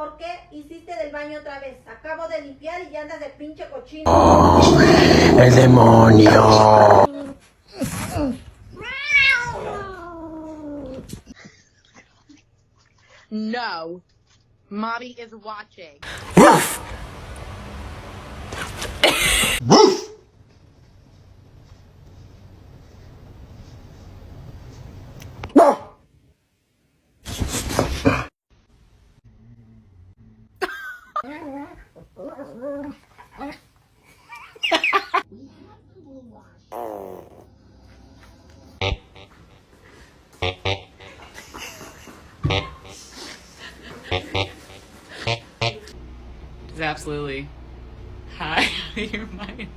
¿Por qué hiciste del baño otra vez? Acabo de limpiar y ya andas de pinche cochino. El demonio. No. Mommy is watching. Woof. Woof. It's absolutely high out of your mind.